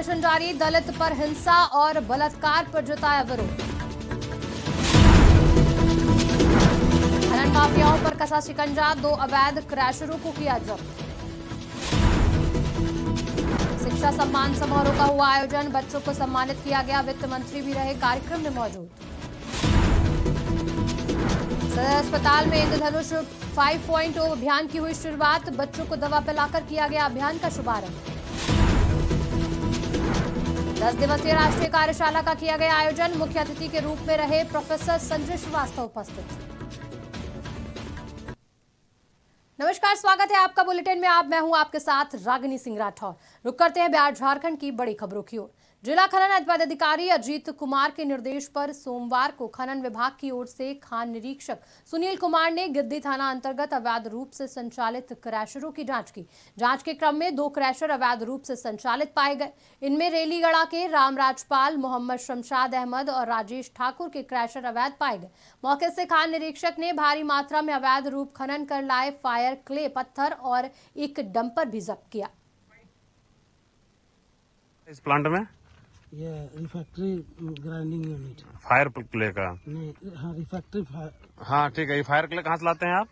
प्रदर्शन जारी, दलित पर हिंसा और बलात्कार पर जताया विरोध। खनन माफियाओं पर कसा शिकंजा, 2 अवैध क्रैशरों को किया जब्त। शिक्षा सम्मान समारोह का हुआ आयोजन, बच्चों को सम्मानित किया गया, वित्त मंत्री भी रहे कार्यक्रम में मौजूद। सदर अस्पताल में इंद्रधनुष 5.0 अभियान की हुई शुरुआत, बच्चों को दवा पिलाकर किया गया अभियान का शुभारंभ। 10 दिवसीय राष्ट्रीय कार्यशाला का किया गया आयोजन, मुख्य अतिथि के रूप में रहे प्रोफेसर संजय श्रीवास्तव उपस्थित। नमस्कार, स्वागत है आपका बुलेटिन में। मैं हूं आपके साथ रागिनी सिंह राठौर। रुक करते हैं बिहार झारखंड की बड़ी खबरों की ओर। जिला खनन पदाधिकारी अजीत कुमार के निर्देश पर सोमवार को खनन विभाग की ओर से खान निरीक्षक सुनील कुमार ने गिद्दी थाना अंतर्गत अवैध रूप से संचालित क्रैशरों की जांच की। जांच के क्रम में 2 क्रैशर अवैध रूप से संचालित पाए गए। इनमें रेलीगढ़ा के राम राजपाल, मोहम्मद शमशाद अहमद और राजेश ठाकुर के क्रैशर अवैध पाए गए। मौके से खान निरीक्षक ने भारी मात्रा में अवैध रूप खनन कर लाए फायर क्ले पत्थर और एक डंपर भी जब्त किया। इस प्लांट में ये refractory grinding unit fire clay का नहीं, हाँ रिफैक्ट्री हाँ ठीक है। ये फायर क्ले कहाँ से लाते हैं आप?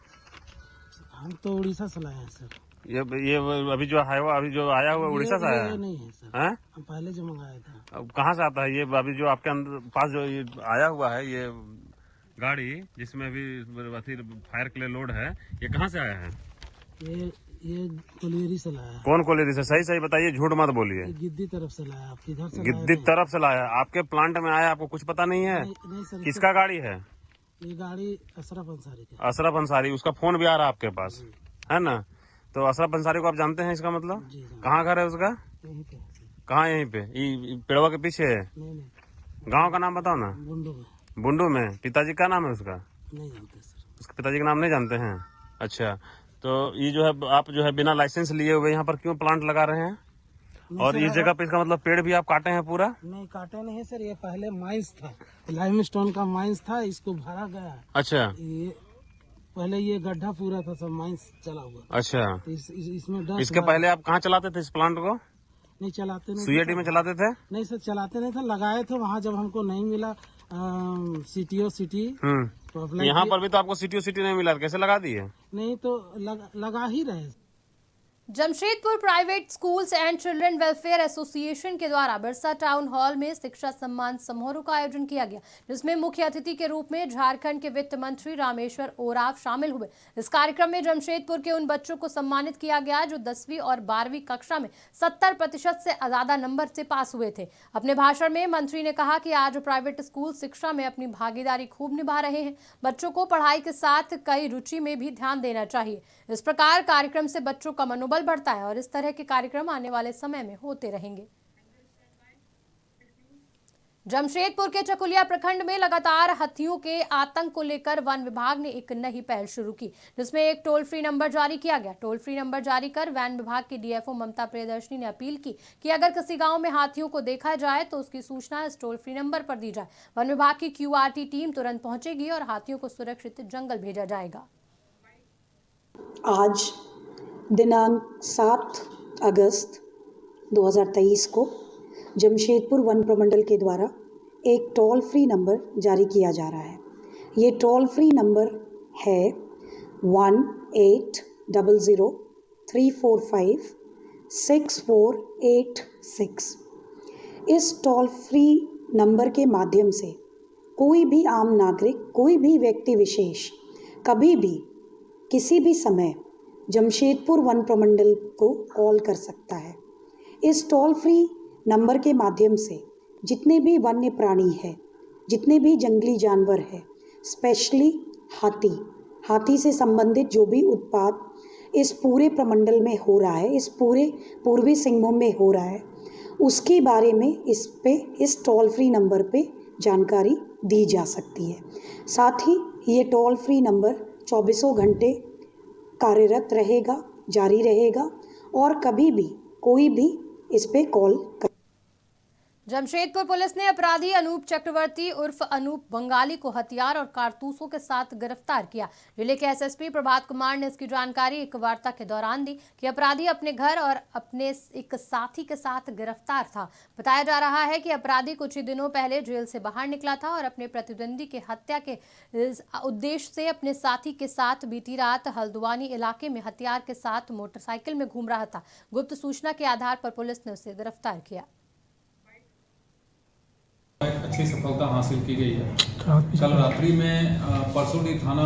हम तो उड़ीसा से लाए हैं सर। ये अभी जो है वो अभी जो आया हुआ उड़ीसा से आया ये है? नहीं है सर, हैं? हम पहले जो मंगाया था। अब कहाँ से आता है ये? अभी जो आपके अंदर पास जो ये आया हुआ है ये गाड़ी, जिसमें अभी फायर क्ले लोड है, ये कहाँ से आया है? ये कोलियरी से लाया है। कौन कोलेरी से? सही सही बताइए, झूठ मत बोलिए। गिद्दी तरफ से लाया। आप किधर से? गिद्दी तरफ से लाया? आपके प्लांट में आया, आपको कुछ पता नहीं है? नहीं सर। किसका गाड़ी है? ये गाड़ी अशरफ अंसारी का। अशरफ अंसारी, उसका फोन भी आ रहा है आपके पास, है ना? तो अशरफ अंसारी को आप जानते हैं? इसका मतलब जी कहाँ घर है उसका? यहीं पे। कहाँ? यहीं पे पेड़वा के पीछे है? नहीं गांव का नाम बताओ ना। बुंडू में। बुंडू में। पिताजी का नाम है उसका? नहीं जानते सर। उसके पिताजी का नाम नहीं जानते हैं? अच्छा, तो ये जो है आप जो है बिना लाइसेंस लिए हुए यहाँ पर क्यों प्लांट लगा रहे हैं? और इस जगह पे इसका मतलब पेड़ भी आप काटे हैं पूरा? नहीं काटे नहीं सर, ये पहले माइंस था, लाइमस्टोन का माइंस था, इसको भरा गया। अच्छा, ये पहले ये गड्ढा पूरा था, सब माइंस चला हुआ। अच्छा। तो इसमें डस्ट इसके पहले आप कहाँ चलाते थे इस प्लांट को? नहीं चलाते नहीं सुईडी में चलाते थे? नहीं सर, चलाते नहीं थे, लगाए थे वहाँ। जब हमको नहीं मिला सीटीओ सिटी तो अप्लाई यहाँ पर भी तो आपको सिटी नहीं मिला, कैसे लगा दिए? नहीं तो लगा ही रहे। Jamshedpur private schools and children welfare association के द्वारा बिरसा टाउन हॉल में शिक्षा सम्मान समारोह का आयोजन किया गया, जिसमें मुख्य अतिथि के रूप में झारखंड के वित्त मंत्री रामेश्वर ओराव शामिल हुए। इस कार्यक्रम में जमशेदपुर के उन बच्चों को सम्मानित किया गया जो 10वीं और 12वीं कक्षा में 70% से ज्यादा नंबर से पास हुए थे। अपने भाषण में मंत्री ने कहा कि आज प्राइवेट स्कूल शिक्षा में अपनी भागीदारी खूब निभा रहे हैं। बच्चों को पढ़ाई के साथ कई रुचि में भी ध्यान देना चाहिए। इस प्रकार कार्यक्रम से बच्चों का मनोबल बढ़ता है और इस तरह के कार्यक्रम आने वाले समय में होते रहेंगे। जमशेदपुर के चकुलिया प्रखंड में लगातार हाथियों के आतंक को लेकर वन विभाग ने एक नई पहल शुरू की, जिसमें एक टोल फ्री नंबर जारी किया गया। टोल फ्री नंबर जारी कर वन विभाग की डीएफओ ममता प्रियदर्शनी ने अपील की कि अगर किसी गांव में हाथियों को देखा जाए तो उसकी सूचना इस टोल फ्री नंबर पर दी जाए। वन विभाग की क्यूआरटी टीम तुरंत पहुंचेगी और हाथियों को सुरक्षित जंगल भेजा जाएगा। आज दिनांक 7 अगस्त 2023 को जमशेदपुर वन प्रमंडल के द्वारा एक टोल फ्री नंबर जारी किया जा रहा है। ये टोल फ्री नंबर है 1800-345-6486। इस टोल फ्री नंबर के माध्यम से कोई भी आम नागरिक, कोई भी व्यक्ति विशेष कभी भी किसी भी समय जमशेदपुर वन प्रमंडल को कॉल कर सकता है। इस टोल फ्री नंबर के माध्यम से जितने भी वन्य प्राणी हैं, जितने भी जंगली जानवर हैं, स्पेशली हाथी से संबंधित जो भी उत्पात इस पूरे प्रमंडल में हो रहा है, इस पूरे पूर्वी सिंहभूम में हो रहा है, उसके बारे में इस टोल फ्री नंबर पे जानकारी दी जा सकती है। साथ ही ये टोल फ्री नंबर 24 घंटे कार्यरत रहेगा, जारी रहेगा और कभी भी कोई भी इस पे कॉल कर। जमशेदपुर पुलिस ने अपराधी अनूप चक्रवर्ती उर्फ अनूप बंगाली को हथियार और कारतूसों के साथ गिरफ्तार किया। जिले के एसएसपी प्रभात कुमार ने इसकी जानकारी एक वार्ता के दौरान दी कि अपराधी अपने घर और अपने एक साथी के साथ गिरफ्तार था। बताया जा रहा है कि अपराधी कुछ ही दिनों पहले जेल से बाहर निकला था और अपने प्रतिद्वंदी के हत्या के उद्देश्य से अपने साथी के साथ बीती रात हल्द्वानी इलाके में हथियार के साथ मोटरसाइकिल में घूम रहा था। गुप्त सूचना के आधार पर पुलिस ने उसे गिरफ्तार किया। एक अच्छी सफलता हासिल की गई है। कल रात्रि में परसोडी थाना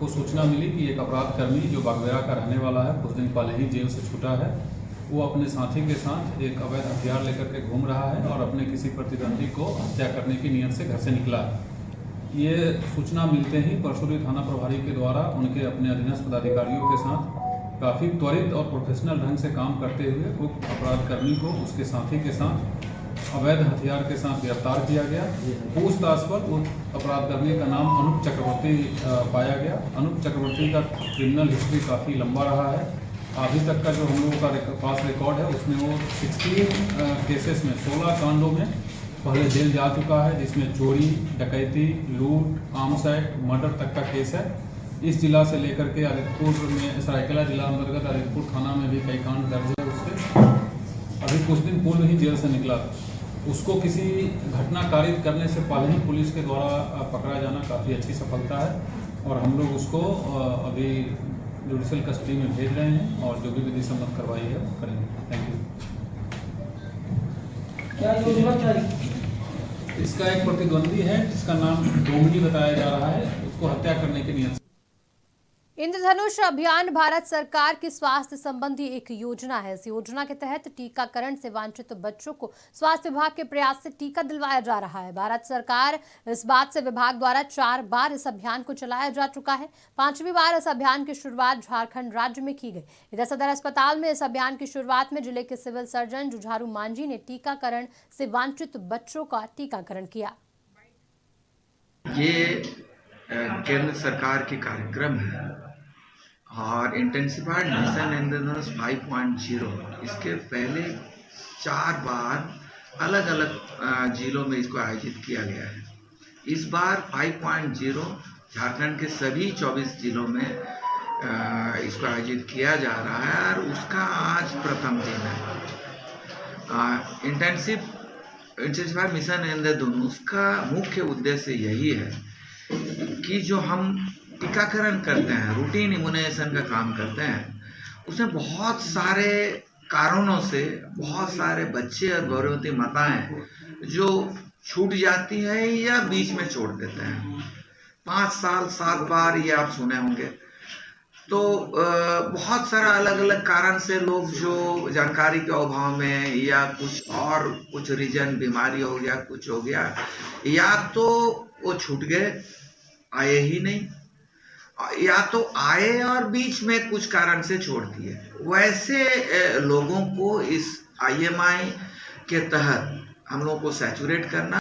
को सूचना मिली कि एक अपराध कर्मी जो बागवेरा का रहने वाला है, कुछ दिन पहले ही जेल से छूटा है, वो अपने साथी के साथ एक अवैध हथियार लेकर के घूम रहा है और अपने किसी प्रतिद्वंदी को हत्या करने की नीयत से घर से निकला है। ये सूचना मिलते ही परसोडी थाना प्रभारी के द्वारा उनके अपने अधीनस्थ पदाधिकारियों के साथ काफ़ी त्वरित और प्रोफेशनल ढंग से काम करते हुए उक्त अपराध कर्मी को उसके साथी के साथ अवैध हथियार के साथ गिरफ्तार किया गया। पूछताछ पर उस अपराध कर्मी का नाम अनूप चक्रवर्ती पाया गया। अनूप चक्रवर्ती का क्रिमिनल हिस्ट्री काफ़ी लंबा रहा है। अभी तक का जो हम लोगों का पास रिकॉर्ड है उसमें वो 16 केसेस में 16 कांडों में पहले जेल जा चुका है, जिसमें चोरी, डकैती, लूट, आर्म्स एक्ट, मर्डर तक का केस है। इस जिला से लेकर के आदितपुर में, सरायकेला जिला अंतर्गत आदितपुर थाना में भी कई कांड दर्ज है उससे। अभी कुछ दिन पूर्व ही जेल से निकला था। उसको किसी घटना कारित करने से पहले ही पुलिस के द्वारा पकड़ा जाना काफ़ी अच्छी सफलता है और हम लोग उसको अभी जुडिशियल कस्टडी में भेज रहे हैं और जो भी विधि सम्मत कार्रवाई है वो करेंगे। Thank you. इसका एक प्रतिद्वंदी है जिसका नाम डोमनी बताया जा रहा है, उसको हत्या करने की नीयत। इंद्रधनुष अभियान भारत सरकार की स्वास्थ्य संबंधी एक योजना है। इस योजना के तहत टीकाकरण से वंचित बच्चों को स्वास्थ्य विभाग के प्रयास से टीका दिलवाया जा रहा है। भारत सरकार इस बात से विभाग द्वारा 4 बार इस अभियान को चलाया जा चुका है। 5वीं बार इस अभियान की शुरुआत झारखंड राज्य में की गई। इधर सदर अस्पताल में इस अभियान की शुरुआत में जिले के सिविल सर्जन जुझारू मांझी ने टीकाकरण से वंचित बच्चों का टीकाकरण किया। ये केंद्र सरकार के कार्यक्रम है और इंटेंसिफाइड मिशन इंद्रधनुष 5.0 इसके पहले 4 बार अलग अलग जिलों में इसको आयोजित किया गया है। इस बार 5.0 झारखंड के सभी 24 जिलों में इसको आयोजित किया जा रहा है और उसका आज प्रथम दिन है। इंटेंसिफाइड मिशन इंद्रधनुष का मुख्य उद्देश्य यही है कि जो हम टीकाकरण करते हैं, रूटीन इम्यूनाइजेशन का काम करते हैं, उसमें बहुत सारे कारणों से बहुत सारे बच्चे और गर्भवती माताएं जो छूट जाती है या बीच में छोड़ देते हैं। 5 साल 7 बार ये आप सुने होंगे। तो बहुत सारा अलग अलग कारण से लोग जो जानकारी के अभाव में या कुछ रीजन, बीमारी हो गया, कुछ हो गया, या तो वो छूट गए, आए ही नहीं, या तो आए और बीच में कुछ कारण से छोड़ दिए। वैसे लोगों को इस IMI के तहत हम लोगों को सैचुरेट करना।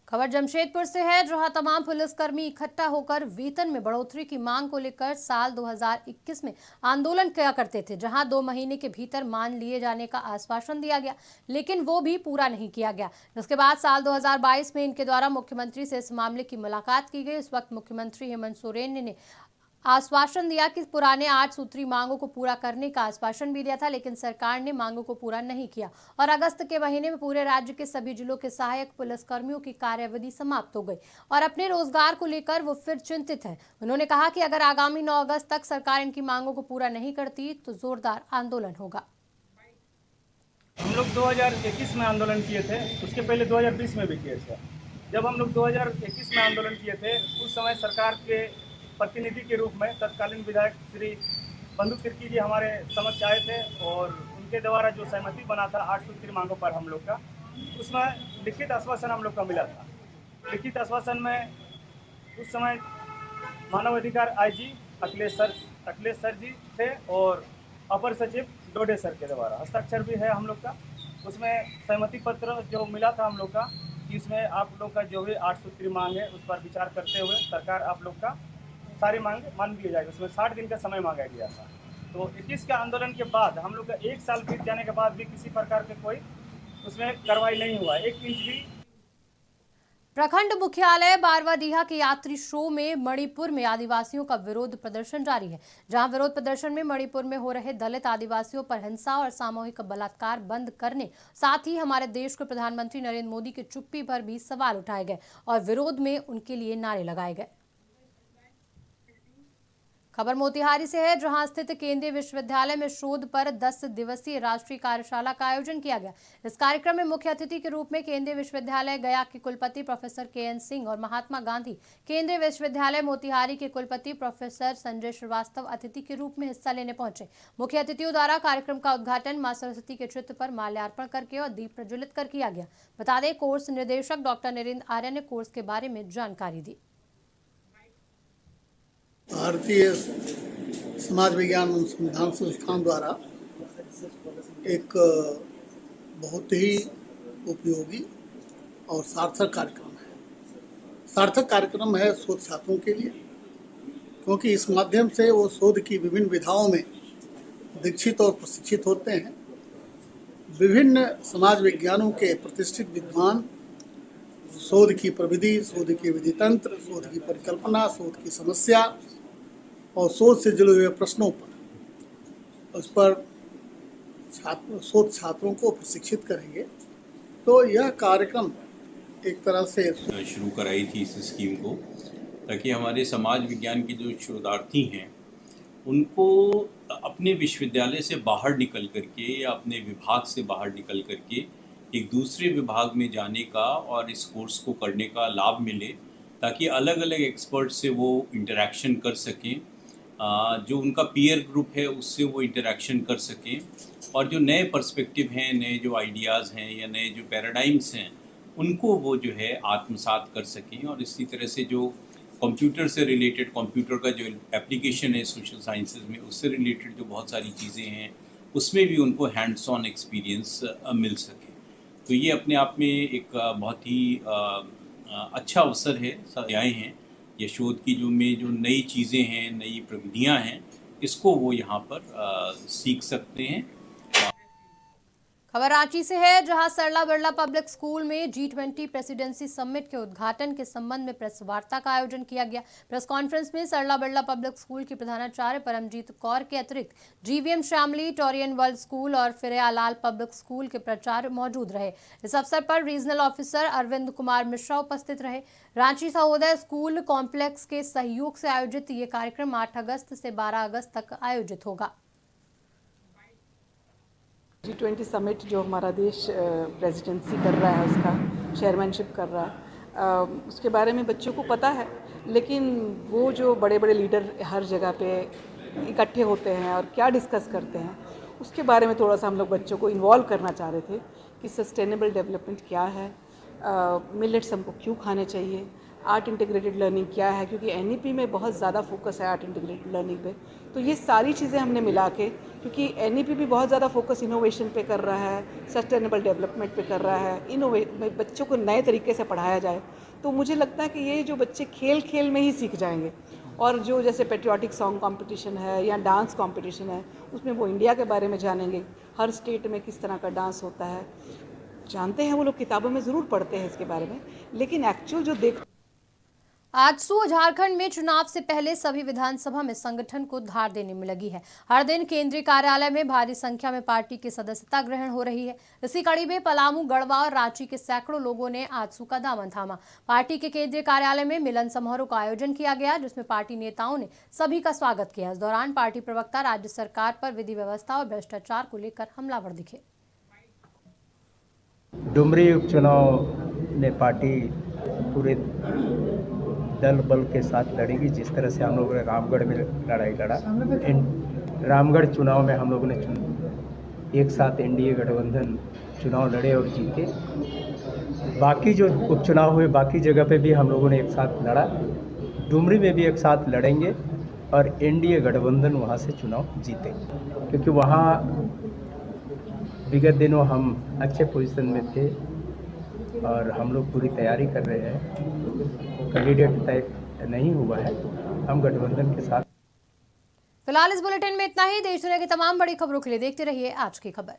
खबर जमशेदपुर से है, जहां तमाम पुलिसकर्मी इकट्ठा होकर वेतन में बढ़ोतरी की मांग को लेकर साल 2021 में आंदोलन किया करते थे, जहां 2 महीने के भीतर मान लिए जाने का आश्वासन दिया गया, लेकिन वो भी पूरा नहीं किया गया। जिसके बाद साल 2022 में इनके द्वारा मुख्यमंत्री से इस मामले की मुलाकात की गई। इस वक्त मुख्यमंत्री हेमंत सोरेन ने आश्वासन दिया कि पुराने 8 सूत्री मांगों को पूरा करने का आश्वासन भी दिया था, लेकिन सरकार ने मांगों को पूरा नहीं किया और अगस्त के महीने में पूरे राज्य के सभी जिलों के सहायक पुलिसकर्मियों की कार्यावधि समाप्त हो गई और अपने रोजगार को लेकर वो फिर चिंतित है। उन्होंने कहा कि अगर आगामी 9 अगस्त तक सरकार इनकी मांगों को पूरा नहीं करती तो जोरदार आंदोलन होगा। हम लोग 2021 में आंदोलन किए थे, उसके पहले 2020 में भी किए थे। जब हम लोग 2021 में आंदोलन किए थे, उस समय सरकार के प्रतिनिधि के रूप में तत्कालीन विधायक श्री बंधु तिर्की जी हमारे समक्ष आए थे और उनके द्वारा जो सहमति बना था 8 सूत्री मांगों पर हम लोग का, उसमें लिखित आश्वासन हम लोग का मिला था। लिखित आश्वासन में उस समय मानव अधिकार IG अखिलेश सर जी थे और अपर सचिव डोडे सर के द्वारा हस्ताक्षर भी है हम लोग का। उसमें सहमति पत्र जो मिला था हम लोग का कि इसमें आप लोग का जो भी 8 सूत्री मांग है उस पर विचार करते हुए सरकार आप लोग का सारी मांग मान दिए जाएगा। उसमें 60 दिन का समय मांगा गया था। तो 21 का आंदोलन के बाद हम लोग का 1 साल बीत जाने के बाद भी किसी प्रकार के कोई उसमें कार्रवाई नहीं हुआ, 1 इंच भी। प्रखंड मुख्यालय बारवाडीहा के यात्री शो में मणिपुर में आदिवासियों का विरोध प्रदर्शन जारी है, जहां विरोध प्रदर्शन में मणिपुर में हो रहे दलित आदिवासियों पर हिंसा और सामूहिक बलात्कार बंद करने, साथ ही हमारे देश के प्रधानमंत्री नरेंद्र मोदी की चुप्पी पर भी सवाल उठाए गए और विरोध में उनके लिए नारे लगाए गए। खबर मोतिहारी से है, जहां स्थित केंद्रीय विश्वविद्यालय में शोध पर 10 दिवसीय राष्ट्रीय कार्यशाला का आयोजन किया गया। इस कार्यक्रम में मुख्य अतिथि के रूप में केंद्रीय विश्वविद्यालय गया के कुलपति प्रोफेसर KN सिंह और महात्मा गांधी केंद्रीय विश्वविद्यालय मोतिहारी के कुलपति प्रोफेसर संजय श्रीवास्तव अतिथि के रूप में हिस्सा लेने पहुंचे। मुख्य अतिथियों द्वारा कार्यक्रम का उद्घाटन मां सरस्वती के चित्र पर माल्यार्पण करके और दीप प्रज्वलित कर किया गया। बता दें, कोर्स निदेशक डॉक्टर नरेंद्र आर्य ने कोर्स के बारे में जानकारी दी। भारतीय समाज विज्ञान अनुसंधान संस्थान द्वारा एक बहुत ही उपयोगी और सार्थक कार्यक्रम है। सार्थक कार्यक्रम है शोध छात्रों के लिए, क्योंकि इस माध्यम से वो शोध की विभिन्न विधाओं में दीक्षित और प्रशिक्षित होते हैं। विभिन्न समाज विज्ञानों के प्रतिष्ठित विद्वान शोध की प्रविधि, शोध की विधि तंत्र, शोध की परिकल्पना, शोध की समस्या और शोध से जुड़े हुए प्रश्नों पर उस पर शोध छात्रों को प्रशिक्षित करेंगे। तो यह कार्यक्रम एक तरह से शुरू कराई थी इस स्कीम को, ताकि हमारे समाज विज्ञान के जो शोधार्थी हैं उनको अपने विश्वविद्यालय से बाहर निकल करके या अपने विभाग से बाहर निकल करके एक दूसरे विभाग में जाने का और इस कोर्स को करने का लाभ मिले, ताकि अलग अलग एक्सपर्ट से वो इंटरेक्शन कर सकें, जो उनका पीयर ग्रुप है उससे वो इंटरेक्शन कर सकें, और जो नए पर्सपेक्टिव हैं, नए जो आइडियाज़ हैं या नए जो पैराडाइम्स हैं उनको वो जो है आत्मसात कर सकें। और इसी तरह से जो कंप्यूटर से रिलेटेड, कंप्यूटर का जो एप्लीकेशन है सोशल साइंसेज में, उससे रिलेटेड जो बहुत सारी चीज़ें हैं उसमें भी उनको हैंड्स ऑन एक्सपीरियंस मिल सके। तो ये अपने आप में एक बहुत ही अच्छा अवसर है। आए हैं ये शोध की जो नई चीज़ें हैं, नई प्रविधियां हैं, इसको वो यहाँ पर सीख सकते हैं। खबर रांची से है, जहां सरला बिरला पब्लिक स्कूल में G20 प्रेसिडेंसी समिट के उद्घाटन के संबंध में प्रेस वार्ता का आयोजन किया गया। प्रेस कॉन्फ्रेंस में सरला बिरला पब्लिक स्कूल की प्रधानाचार्य परमजीत कौर के अतिरिक्त GVM श्यामली, टोरियन वर्ल्ड स्कूल और फिरयालाल पब्लिक स्कूल के प्राचार्य मौजूद रहे। इस अवसर पर रीजनल ऑफिसर अरविंद कुमार मिश्रा उपस्थित रहे। रांची सहोदय स्कूल कॉम्प्लेक्स के सहयोग से आयोजित ये कार्यक्रम 8 अगस्त से 12 अगस्त तक आयोजित होगा। G20 समिट जो हमारा देश प्रेसिडेंसी कर रहा है, उसका चेयरमैनशिप कर रहा है, उसके बारे में बच्चों को पता है, लेकिन वो जो बड़े बड़े लीडर हर जगह पे इकट्ठे होते हैं और क्या डिस्कस करते हैं, उसके बारे में थोड़ा सा हम लोग बच्चों को इन्वॉल्व करना चाह रहे थे कि सस्टेनेबल डेवलपमेंट क्या है, मिलेट्स हमको क्यों खाने चाहिए, आर्ट इंटीग्रेटेड लर्निंग क्या है, क्योंकि NEP में बहुत ज़्यादा फोकस है आर्ट इंटीग्रेटेड लर्निंग पे। तो ये सारी चीज़ें हमने मिला के, क्योंकि NEP भी बहुत ज़्यादा फोकस इनोवेशन पे कर रहा है, सस्टेनेबल डेवलपमेंट पे कर रहा है, बच्चों को नए तरीके से पढ़ाया जाए, तो मुझे लगता है कि ये जो बच्चे खेल खेल में ही सीख जाएंगे। और जो जैसे पेट्रियाटिक सॉन्ग कंपटीशन है या डांस कंपटीशन है, उसमें वो इंडिया के बारे में जानेंगे, हर स्टेट में किस तरह का डांस होता है। जानते हैं वो लोग, किताबों में ज़रूर पढ़ते हैं इसके बारे में, लेकिन एक्चुअल जो आजसू झारखंड में चुनाव से पहले सभी विधानसभा में संगठन को धार देने में लगी है। हर दिन केंद्रीय कार्यालय में भारी संख्या में पार्टी की सदस्यता ग्रहण हो रही है। इसी कड़ी में पलामू, गढ़वा और रांची के सैकड़ों लोगों ने आजसू का दामन थामा। पार्टी के केंद्रीय कार्यालय में मिलन समारोह का आयोजन किया गया, जिसमें पार्टी नेताओं ने सभी का स्वागत किया। इस दौरान पार्टी प्रवक्ता राज्य सरकार पर विधि व्यवस्था और भ्रष्टाचार को लेकर हमलावर दिखे। डुमरी उपचुनाव में पार्टी पूरे दल बल के साथ लड़ेगी, जिस तरह से हम लोगों ने रामगढ़ में लड़ाई लड़ा। रामगढ़ चुनाव में हम लोगों ने एक साथ NDA गठबंधन चुनाव लड़े और जीते। बाकी जो उपचुनाव हुए बाकी जगह पे भी हम लोगों ने एक साथ लड़ा। डुमरी में भी एक साथ लड़ेंगे और NDA गठबंधन वहाँ से चुनाव जीते, क्योंकि वहाँ विगत दिनों हम अच्छे पोजीशन में थे और हम लोग पूरी तैयारी कर रहे हैं। कैंडिडेट तय नहीं हुआ है, हम गठबंधन के साथ। फिलहाल इस बुलेटिन में इतना ही। देश दुनिया की तमाम बड़ी खबरों के लिए देखते रहिए आज की खबर।